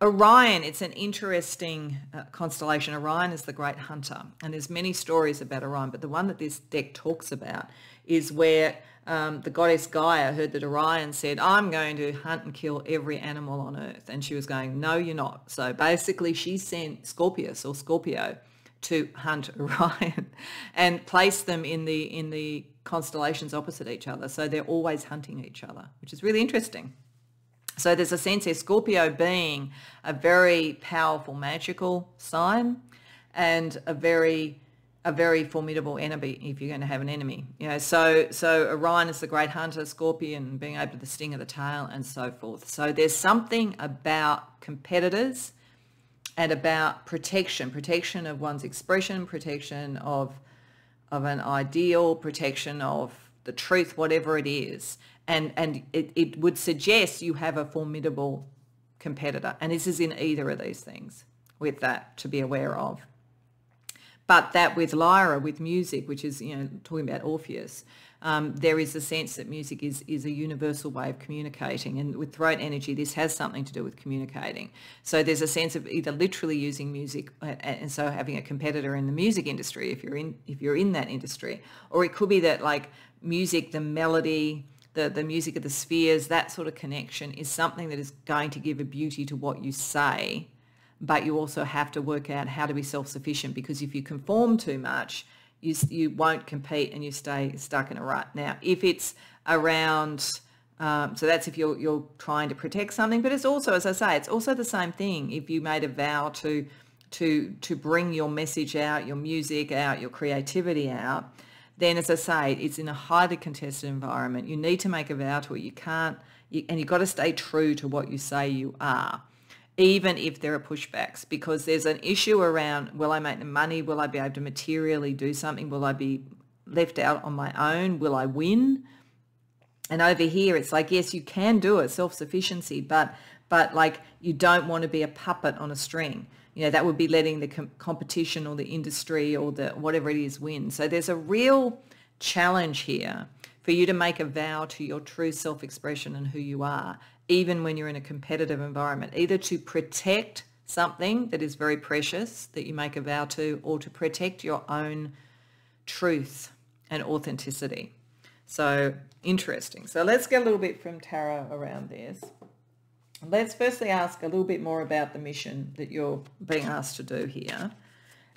Orion, it's an interesting constellation. Orion is the great hunter, and there's many stories about Orion, but the one that this deck talks about is where the goddess Gaia heard that Orion said, I'm going to hunt and kill every animal on earth. And she was going, no, you're not. So basically she sent Scorpio to hunt Orion and place them in the constellations opposite each other. So they're always hunting each other, which is really interesting. So there's a sense there, Scorpio being a very powerful magical sign, and a very formidable enemy if you're going to have an enemy. You know, so Orion is the great hunter, Scorpion being able to the sting of the tail, and so forth. So there's something about competitors and about protection of one's expression, protection of an ideal, protection of the truth, whatever it is. And it would suggest you have a formidable competitor. And this is in either of these things with that to be aware of. But that with Lyra, with music, which is, you know, talking about Orpheus, there is a sense that music is a universal way of communicating. And with throat energy, this has something to do with communicating. So there's a sense of either literally using music, and so having a competitor in the music industry if you're in that industry, or it could be that, like, music, the melody, the music of the spheres, that sort of connection is something that is going to give a beauty to what you say. But you also have to work out how to be self-sufficient, because if you conform too much, you won't compete and you stay stuck in a rut. Now, if it's around, so that's if you're trying to protect something, but it's also, as I say, it's also the same thing. If you made a vow to bring your message out, your music out, your creativity out, then, as I say, it's in a highly contested environment. You need to make a vow to it. And you've got to stay true to what you say you are, even if there are pushbacks, because there's an issue around, will I make the money? Will I be able to materially do something? Will I be left out on my own? Will I win? And over here, it's like, yes, you can do it, self-sufficiency, but like, you don't want to be a puppet on a string. You know, that would be letting the competition or the industry or the whatever it is win. So there's a real challenge here for you to make a vow to your true self-expression and who you are, even when you're in a competitive environment, either to protect something that is very precious that you make a vow to, or to protect your own truth and authenticity. So interesting. So let's get a little bit from tarot around this. Let's firstly ask a little bit more about the mission that you're being asked to do here.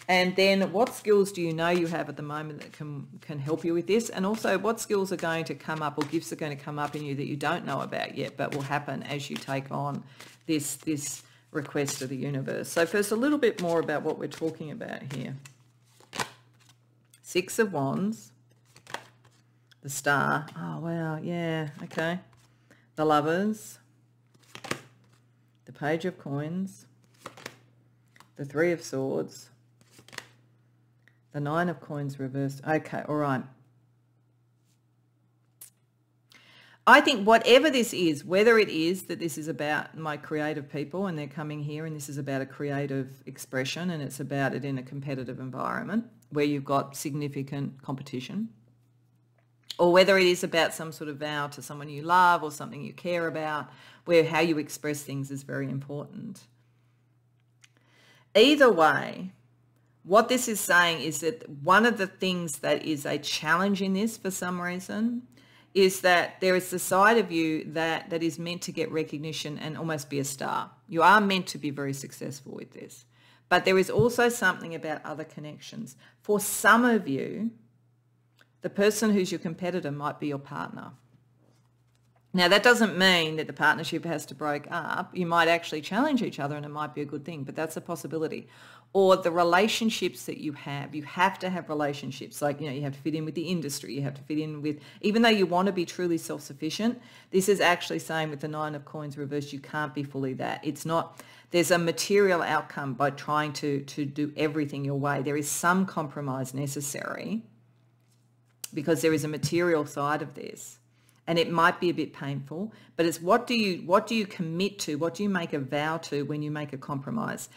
And then what skills do you know you have at the moment that can help you with this? And also, what skills are going to come up, or gifts are going to come up in you that you don't know about yet, but will happen as you take on this request of the universe. So first, a little bit more about what we're talking about here. 6 of Wands, The Star. Oh, wow. Yeah. Okay. The Lovers. The Page of Coins. The Three of Swords. The Nine of Coins reversed. Okay. All right. I think whatever this is, whether it is that this is about my creative people and they're coming here and this is about a creative expression and it's about it in a competitive environment where you've got significant competition, or whether it is about some sort of vow to someone you love or something you care about, where how you express things is very important. Either way, what this is saying is that one of the things that is a challenge in this for some reason is that there is the side of you that is meant to get recognition and almost be a star. You are meant to be very successful with this. But there is also something about other connections. For some of you, the person who's your competitor might be your partner. Now, that doesn't mean that the partnership has to break up. You might actually challenge each other and it might be a good thing, but that's a possibility. Or the relationships that you have to have relationships. Like, you have to fit in with the industry. You have to fit in with, even though you want to be truly self-sufficient, this is actually saying with the Nine of Coins reversed, you can't be fully that. It's not, there's a material outcome by trying to do everything your way. There is some compromise necessary because there is a material side of this. And it might be a bit painful, but it's what do you commit to? What do you make a vow to when you make a compromise?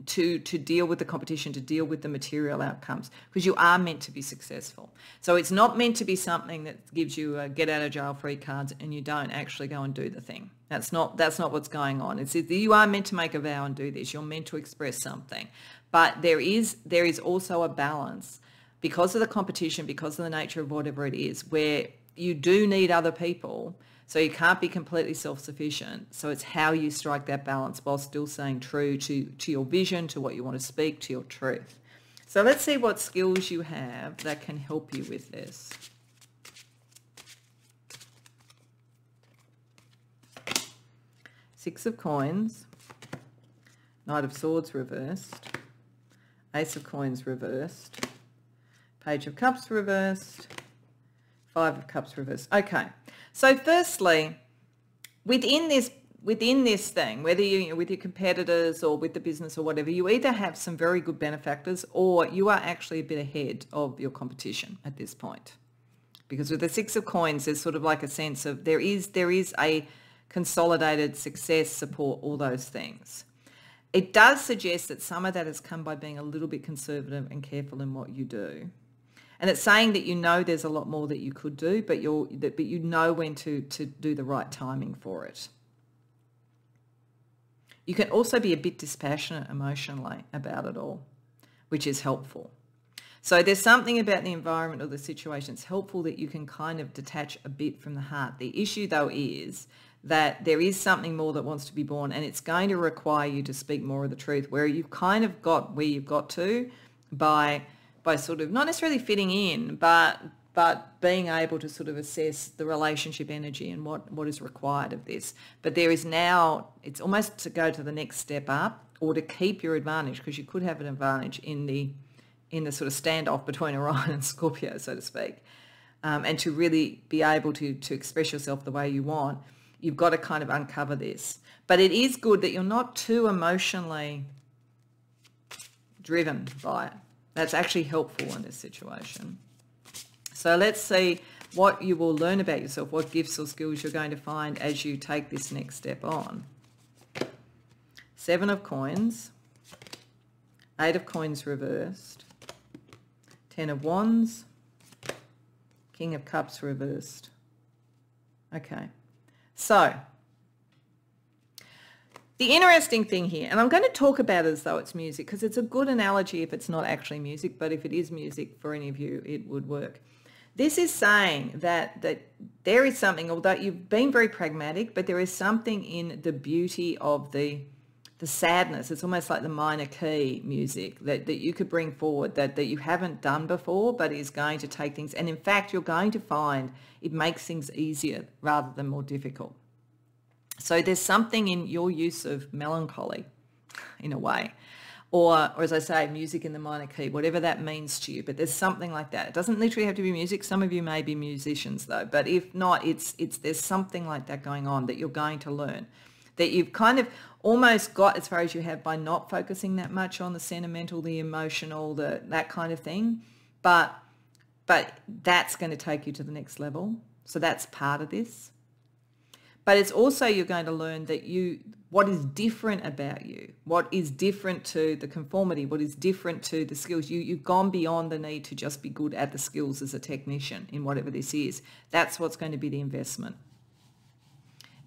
To deal with the competition, to deal with the material outcomes, because you are meant to be successful. So it's not meant to be something that gives you get out of jail free cards and you don't actually go and do the thing. That's not what's going on. It's you are meant to make a vow and do this. You're meant to express something, but there is also a balance because of the competition, because of the nature of whatever it is, where you do need other people. So you can't be completely self-sufficient. So it's how you strike that balance while still staying true to your vision, to what you want to speak, to your truth. So let's see what skills you have that can help you with this. Six of Coins, Knight of Swords reversed, Ace of Coins reversed, Page of Cups reversed, Five of Cups reversed. Okay. So firstly, within this thing, whether you're with your competitors or with the business or whatever, you either have some very good benefactors or you are actually a bit ahead of your competition at this point. Because with the Six of Coins, there's sort of like a sense of there is a consolidated success, support, all those things. It does suggest that some of that has come by being a little bit conservative and careful in what you do. And it's saying that there's a lot more that you could do, but you know when to do the right timing for it. You can also be a bit dispassionate emotionally about it all, which is helpful. So there's something about the environment or the situation. It's helpful that you can kind of detach a bit from the heart. The issue, though, is that there is something more that wants to be born, and it's going to require you to speak more of the truth, where you've kind of got where you've got to by sort of not necessarily fitting in, but being able to sort of assess the relationship energy and what is required of this. But there is now, it's almost to go to the next step up or to keep your advantage, because you could have an advantage in the sort of standoff between Orion and Scorpio, so to speak. And to really be able to express yourself the way you want, you've got to kind of uncover this. But it is good that you're not too emotionally driven by it. That's actually helpful in this situation. So let's see what you will learn about yourself, what gifts or skills you're going to find as you take this next step on. Seven of Coins, Eight of Coins reversed, Ten of Wands, King of Cups reversed. Okay, so the interesting thing here, and I'm going to talk about it as though it's music because it's a good analogy if it's not actually music, but if it is music for any of you, it would work. This is saying that there is something, although you've been very pragmatic, but there is something in the beauty of the sadness. It's almost like the minor key music that you could bring forward that you haven't done before, but is going to take things. And in fact, you're going to find it makes things easier rather than more difficult. So there's something in your use of melancholy, in a way, or as I say, music in the minor key, whatever that means to you. But there's something like that. It doesn't literally have to be music. Some of you may be musicians though, but if not, there's something like that going on that you're going to learn, that you've kind of almost got as far as you have by not focusing that much on the sentimental, the emotional, that kind of thing. But that's going to take you to the next level. So that's part of this. But it's also, you're going to learn that what is different about you, what is different to the conformity, what is different to the skills. You've gone beyond the need to just be good at the skills as a technician in whatever this is. That's what's going to be the investment.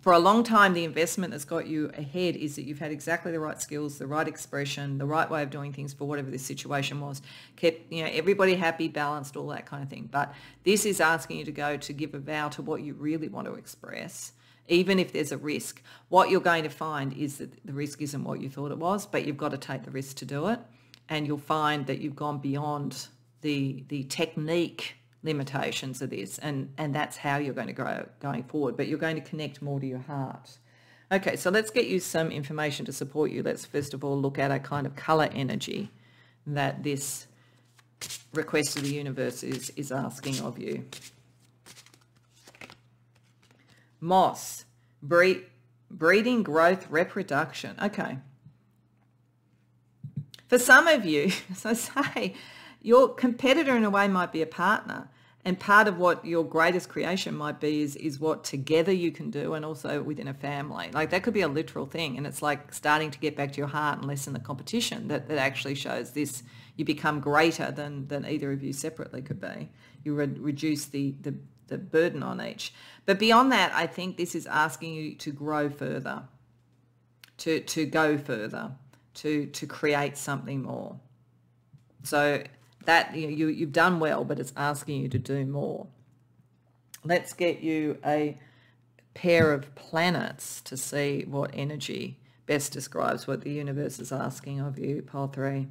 For a long time, the investment that's got you ahead is that you've had exactly the right skills, the right expression, the right way of doing things for whatever this situation was. Kept, everybody happy, balanced, all that kind of thing. But this is asking you to go to give a vow to what you really want to express. Even if there's a risk, what you're going to find is that the risk isn't what you thought it was, but you've got to take the risk to do it. And you'll find that you've gone beyond the technique limitations of this, and that's how you're going to grow going forward. But you're going to connect more to your heart. Okay, so let's get you some information to support you. Let's first of all look at a kind of colour energy that this request of the universe is asking of you. Moss, breeding, growth, reproduction. Okay. For some of you, as I say, your competitor in a way might be a partner, and part of what your greatest creation might be is what together you can do, and also within a family. Like that could be a literal thing, and it's like starting to get back to your heart and lessen the competition that actually shows this. You become greater than either of you separately could be. You reduce the burden on each. But beyond that, I think this is asking you to grow further, to go further, to create something more. So that you've done well, but it's asking you to do more. Let's get you a pair of planets to see what energy best describes what the universe is asking of you, pile 3.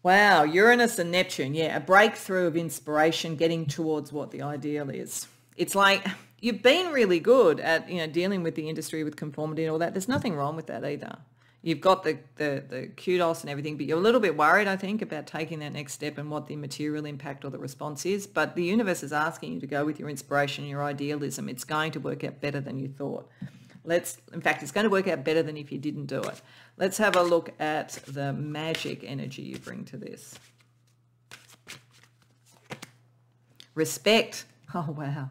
Wow, Uranus and Neptune, yeah, a breakthrough of inspiration, getting towards what the ideal is. It's like you've been really good at dealing with the industry, with conformity and all that. There's nothing wrong with that either. You've got the kudos and everything, but you're a little bit worried, I think, about taking that next step and what the material impact or the response is. But the universe is asking you to go with your inspiration, your idealism. It's going to work out better than you thought. In fact, it's going to work out better than if you didn't do it. Let's have a look at the magic energy you bring to this. Respect. Oh, wow.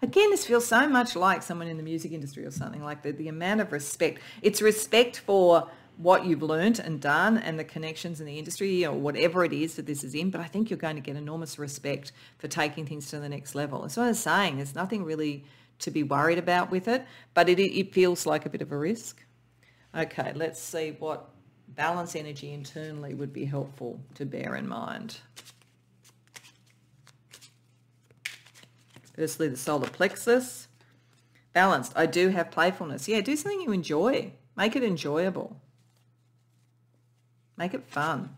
Again, this feels so much like someone in the music industry or something, like the amount of respect. It's respect for what you've learned and done and the connections in the industry or whatever it is that this is in, but I think you're going to get enormous respect for taking things to the next level. That's what I was saying. There's nothing really to be worried about with it, but it feels like a bit of a risk. Okay, let's see what balance energy internally would be helpful to bear in mind. Firstly, the solar plexus. Balanced. I do have playfulness. Yeah, do something you enjoy. Make it enjoyable. Make it fun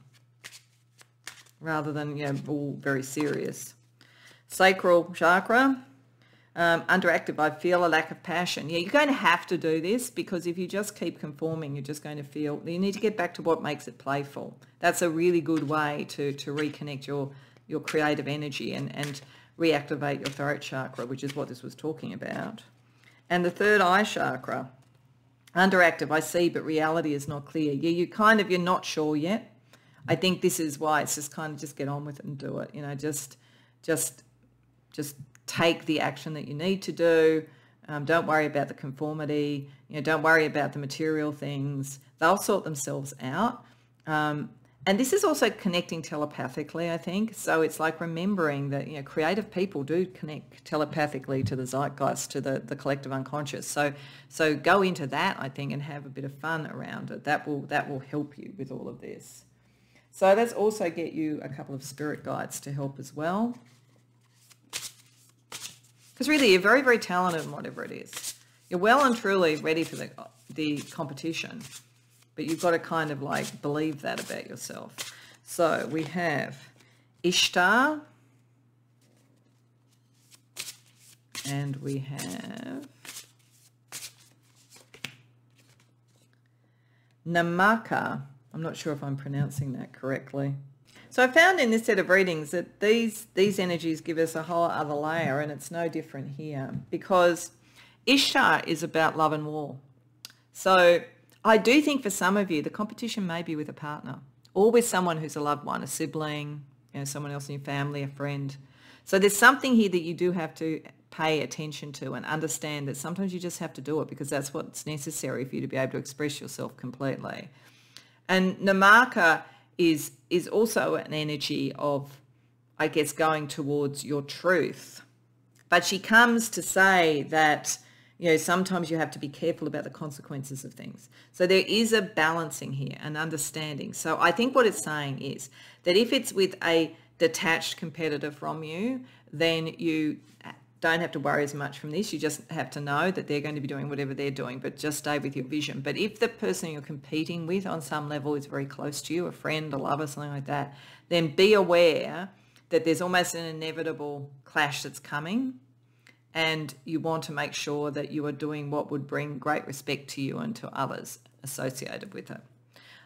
rather than, all very serious. Sacral chakra. Underactive, I feel a lack of passion. Yeah, you're going to have to do this because if you just keep conforming, you're just going to feel, you need to get back to what makes it playful. That's a really good way to reconnect your creative energy and reactivate your throat chakra, which is what this was talking about. And the third eye chakra, underactive, I see, but reality is not clear. Yeah, you're not sure yet. I think this is why it's just kind of just get on with it and do it. Just take the action that you need to do. Don't worry about the conformity. Don't worry about the material things. They'll sort themselves out. And this is also connecting telepathically, I think. So it's like remembering that, creative people do connect telepathically to the zeitgeist, to the collective unconscious. So go into that, I think, and have a bit of fun around it. That will help you with all of this. So let's also get you a couple of spirit guides to help as well. Because really, you're very, very talented in whatever it is. You're well and truly ready for the competition, but you've got to kind of like believe that about yourself. So we have Ishtar And we have Namaka. I'm not sure if I'm pronouncing that correctly. So I found in this set of readings that these energies give us a whole other layer, and it's no different here, because Ishtar is about love and war. So I do think for some of you, the competition may be with a partner or with someone who's a loved one, a sibling, someone else in your family, a friend. So there's something here that you do have to pay attention to and understand that sometimes you just have to do it because that's what's necessary for you to be able to express yourself completely. And Namaka is also an energy of, I guess, going towards your truth. But she comes to say that, sometimes you have to be careful about the consequences of things. So there is a balancing here, an understanding. So I think what it's saying is that if it's with a detached competitor from you, then you don't have to worry as much from this. You just have to know that they're going to be doing whatever they're doing, but just stay with your vision. But if the person you're competing with on some level is very close to you, a friend, a lover, something like that, then be aware that there's almost an inevitable clash that's coming, and you want to make sure that you are doing what would bring great respect to you and to others associated with it.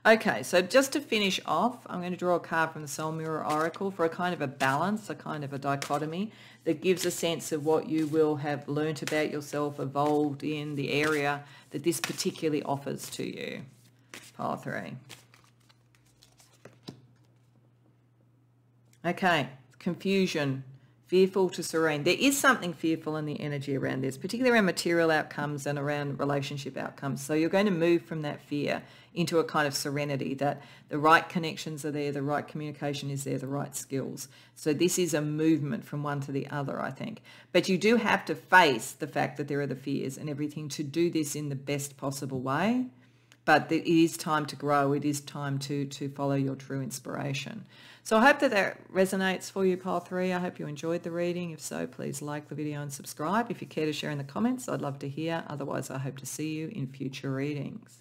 Okay, so just to finish off, I'm going to draw a card from the Soul Mirror Oracle for a kind of a balance, a kind of a dichotomy that gives a sense of what you will have learnt about yourself, evolved in the area that this particularly offers to you. Pile 3. Okay, confusion, fearful to serene. There is something fearful in the energy around this, particularly around material outcomes and around relationship outcomes. So you're going to move from that fear into a kind of serenity, that the right connections are there, the right communication is there, the right skills. So this is a movement from one to the other, I think. But you do have to face the fact that there are the fears and everything to do this in the best possible way. But it is time to grow. It is time to follow your true inspiration. So I hope that resonates for you, Pile 3. I hope you enjoyed the reading. If so, please like the video and subscribe. If you care to share in the comments, I'd love to hear. Otherwise, I hope to see you in future readings.